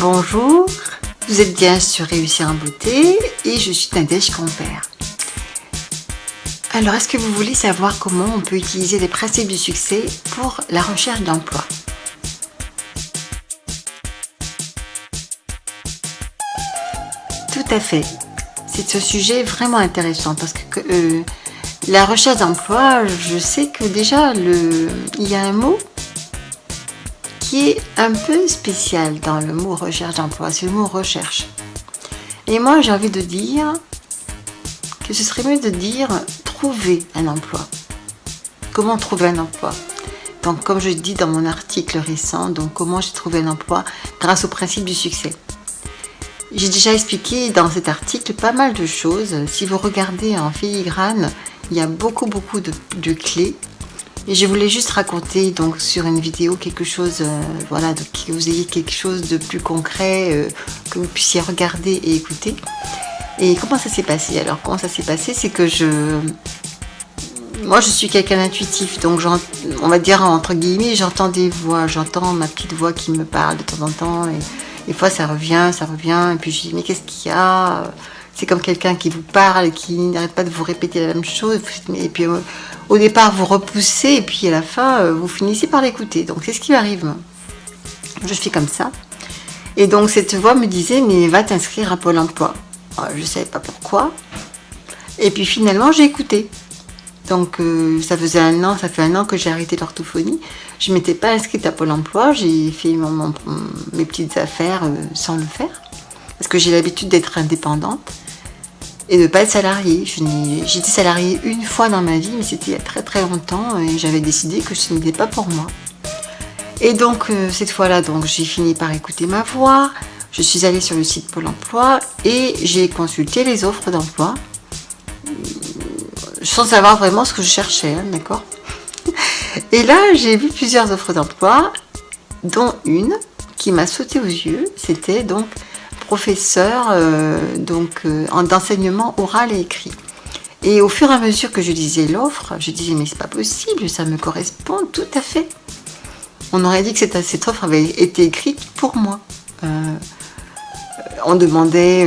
Bonjour, vous êtes bien sur Réussir en beauté et je suis Nadège Compère. Alors, est-ce que vous voulez savoir comment on peut utiliser les principes du succès pour la recherche d'emploi? Tout à fait. C'est un sujet vraiment intéressant parce que la recherche d'emploi, je sais que déjà, il y a un mot qui est un peu spécial dans le mot recherche d'emploi, c'est le mot recherche. Et moi, j'ai envie de dire que ce serait mieux de dire trouver un emploi. Comment trouver un emploi? Donc, comme je dis dans mon article récent, donc comment j'ai trouvé un emploi grâce au principe du succès. J'ai déjà expliqué dans cet article pas mal de choses. Si vous regardez en filigrane, il y a beaucoup de clés. Et je voulais juste raconter donc sur une vidéo quelque chose, que vous ayez quelque chose de plus concret, que vous puissiez regarder et écouter. Et comment ça s'est passé? Alors comment ça s'est passé, c'est que moi je suis quelqu'un d'intuitif, donc on va dire entre guillemets, j'entends des voix, j'entends ma petite voix qui me parle de temps en temps, et des fois ça revient, et puis je dis mais qu'est-ce qu'il y a? C'est comme quelqu'un qui vous parle, qui n'arrête pas de vous répéter la même chose, et puis au départ vous repoussez, et puis à la fin vous finissez par l'écouter. Donc c'est ce qui m'arrive. Je fais comme ça. Et donc cette voix me disait mais va t'inscrire à Pôle emploi. Alors, je ne savais pas pourquoi. Et puis finalement j'ai écouté. Donc ça fait un an que j'ai arrêté l'orthophonie. Je ne m'étais pas inscrite à Pôle emploi, j'ai fait mes petites affaires sans le faire. Parce que j'ai l'habitude d'être indépendante et de ne pas être salariée. J'étais salariée une fois dans ma vie, mais c'était il y a très très longtemps, et j'avais décidé que ce n'était pas pour moi. Et donc cette fois-là, donc, j'ai fini par écouter ma voix, je suis allée sur le site Pôle emploi et j'ai consulté les offres d'emploi, sans savoir vraiment ce que je cherchais, hein, d'accord. Et là, j'ai vu plusieurs offres d'emploi, dont une qui m'a sauté aux yeux, c'était donc professeur d'enseignement oral et écrit. Et au fur et à mesure que je lisais l'offre, je disais mais c'est pas possible, ça me correspond tout à fait. On aurait dit que cette offre avait été écrite pour moi. On demandait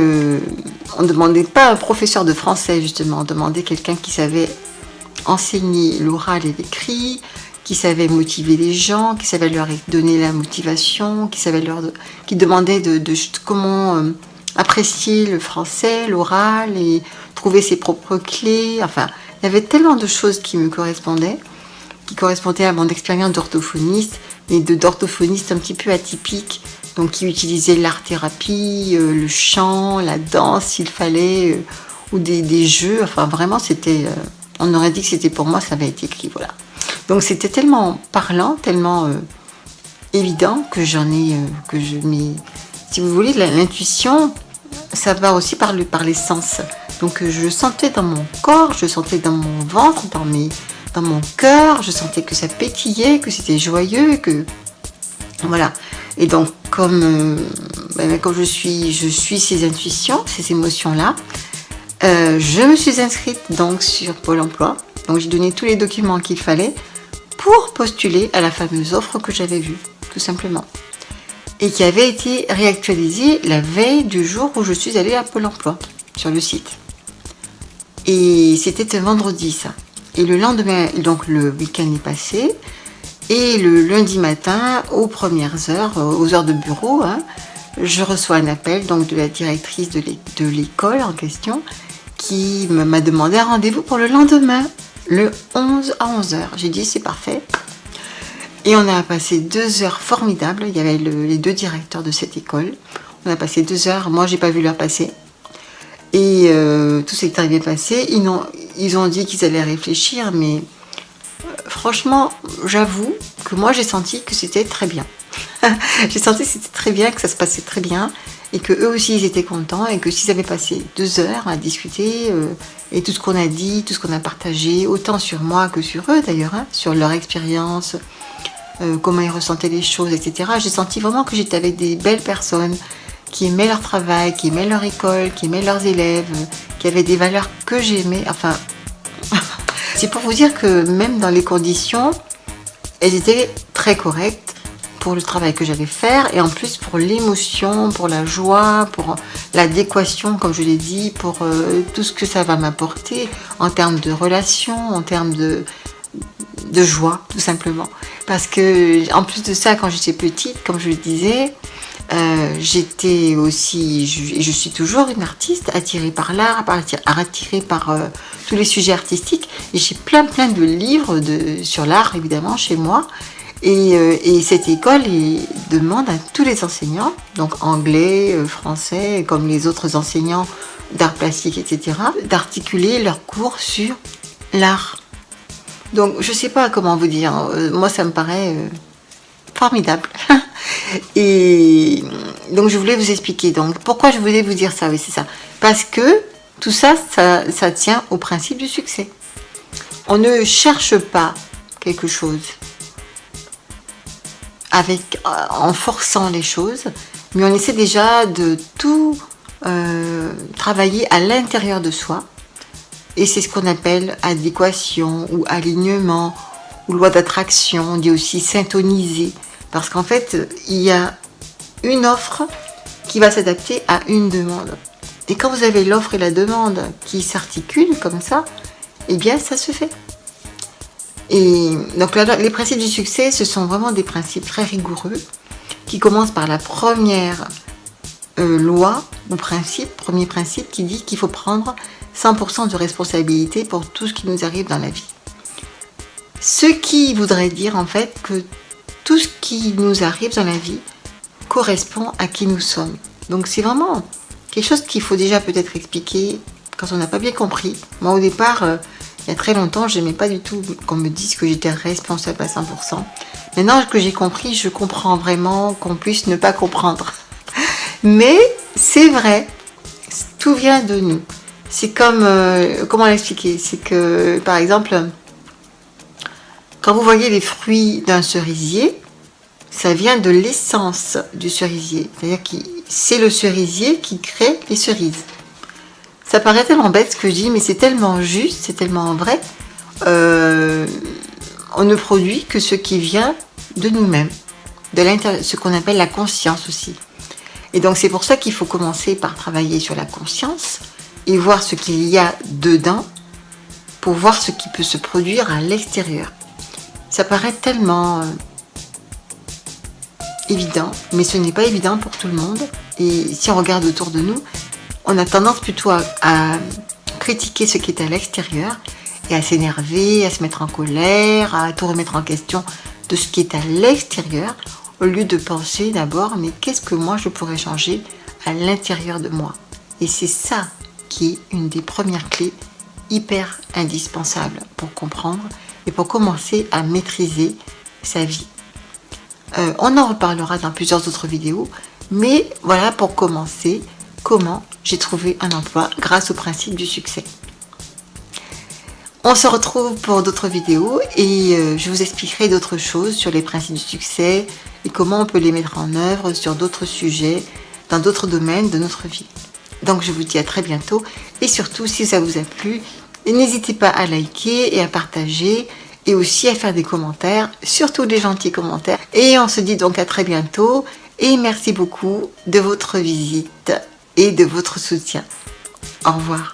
pas un professeur de français justement, on demandait quelqu'un qui savait enseigner l'oral et l'écrit, qui savait motiver les gens, qui savait leur donner la motivation, qui demandait de comment apprécier le français, l'oral et trouver ses propres clés. Enfin, il y avait tellement de choses qui me correspondaient, qui correspondaient à mon expérience d'orthophoniste, mais d'orthophoniste un petit peu atypique, donc qui utilisait l'art-thérapie, le chant, la danse s'il fallait, ou des jeux. Enfin, vraiment, on aurait dit que c'était pour moi, ça avait été écrit, voilà. Donc c'était tellement parlant, tellement évident que si vous voulez, l'intuition, ça va aussi par les sens. Donc je sentais dans mon corps, je sentais dans mon ventre, dans mon cœur, je sentais que ça pétillait, que c'était joyeux, que voilà. Et donc comme je suis ces intuitions, ces émotions-là, je me suis inscrite donc sur Pôle emploi. Donc j'ai donné tous les documents qu'il fallait pour postuler à la fameuse offre que j'avais vue, tout simplement. Et qui avait été réactualisée la veille du jour où je suis allée à Pôle emploi, sur le site. Et c'était un vendredi, ça. Et le lendemain, donc le week-end est passé, et le lundi matin, aux premières heures, aux heures de bureau, je reçois un appel donc, de la directrice de l'école en question, qui m'a demandé un rendez-vous pour le lendemain, le 11 à 11h. J'ai dit c'est parfait. Et on a passé 2 heures formidables. Il y avait les 2 directeurs de cette école. On a passé 2 heures. Moi, j'ai pas vu l'heure passer. Et tout s'est très bien passé. Ils ont dit qu'ils allaient réfléchir, mais franchement, j'avoue que moi, j'ai senti que c'était très bien. J'ai senti que c'était très bien, que ça se passait très bien. Et que eux aussi ils étaient contents, et que s'ils avaient passé 2 heures à discuter, et tout ce qu'on a dit, tout ce qu'on a partagé, autant sur moi que sur eux d'ailleurs, sur leur expérience, comment ils ressentaient les choses, etc. J'ai senti vraiment que j'étais avec des belles personnes qui aimaient leur travail, qui aimaient leur école, qui aimaient leurs élèves, qui avaient des valeurs que j'aimais. Enfin, c'est pour vous dire que même dans les conditions, elles étaient très correctes. pour le travail que j'allais faire et en plus pour l'émotion, pour la joie, pour l'adéquation, comme je l'ai dit, pour tout ce que ça va m'apporter en termes de relations, en termes de joie, tout simplement. Parce que, en plus de ça, quand j'étais petite, comme je le disais, j'étais aussi, et je suis toujours une artiste, attirée par l'art, attirée par tous les sujets artistiques. Et j'ai plein de livres sur l'art, évidemment, chez moi. Et cette école demande à tous les enseignants, donc anglais, français, comme les autres enseignants d'art plastique, etc., d'articuler leurs cours sur l'art. Donc, je ne sais pas comment vous dire. Moi, ça me paraît formidable. Et donc, je voulais vous expliquer. Donc, pourquoi je voulais vous dire ça? Oui, c'est ça. Parce que tout ça, ça tient au principe du succès. On ne cherche pas quelque chose en forçant les choses, mais on essaie déjà de tout travailler à l'intérieur de soi. Et c'est ce qu'on appelle adéquation ou alignement ou loi d'attraction. On dit aussi syntoniser. Parce qu'en fait, il y a une offre qui va s'adapter à une demande. Et quand vous avez l'offre et la demande qui s'articulent comme ça, eh bien, ça se fait. Et donc, les principes du succès, ce sont vraiment des principes très rigoureux qui commencent par la première loi ou premier principe qui dit qu'il faut prendre 100% de responsabilité pour tout ce qui nous arrive dans la vie. Ce qui voudrait dire en fait que tout ce qui nous arrive dans la vie correspond à qui nous sommes. Donc c'est vraiment quelque chose qu'il faut déjà peut-être expliquer quand on n'a pas bien compris. Moi au départ, il y a très longtemps, je n'aimais pas du tout qu'on me dise que j'étais responsable à 100%. Maintenant que j'ai compris, je comprends vraiment qu'on puisse ne pas comprendre. Mais c'est vrai, tout vient de nous. C'est comme, comment l'expliquer? C'est que, par exemple, quand vous voyez les fruits d'un cerisier, ça vient de l'essence du cerisier. C'est-à-dire que c'est le cerisier qui crée les cerises. Ça paraît tellement bête ce que je dis, mais c'est tellement juste, c'est tellement vrai. On ne produit que ce qui vient de nous-mêmes, de l'intérieur, ce qu'on appelle la conscience aussi. Et donc c'est pour ça qu'il faut commencer par travailler sur la conscience et voir ce qu'il y a dedans pour voir ce qui peut se produire à l'extérieur. Ça paraît tellement évident, mais ce n'est pas évident pour tout le monde. Et si on regarde autour de nous, on a tendance plutôt à critiquer ce qui est à l'extérieur et à s'énerver, à se mettre en colère, à tout remettre en question de ce qui est à l'extérieur, au lieu de penser d'abord, mais qu'est-ce que moi je pourrais changer à l'intérieur de moi? Et c'est ça qui est une des premières clés hyper indispensables pour comprendre et pour commencer à maîtriser sa vie. On en reparlera dans plusieurs autres vidéos, mais voilà pour commencer, comment j'ai trouvé un emploi grâce au principe du succès. On se retrouve pour d'autres vidéos et je vous expliquerai d'autres choses sur les principes du succès et comment on peut les mettre en œuvre sur d'autres sujets, dans d'autres domaines de notre vie. Donc je vous dis à très bientôt et surtout si ça vous a plu, n'hésitez pas à liker et à partager et aussi à faire des commentaires, surtout des gentils commentaires. Et on se dit donc à très bientôt et merci beaucoup de votre visite et de votre soutien. Au revoir.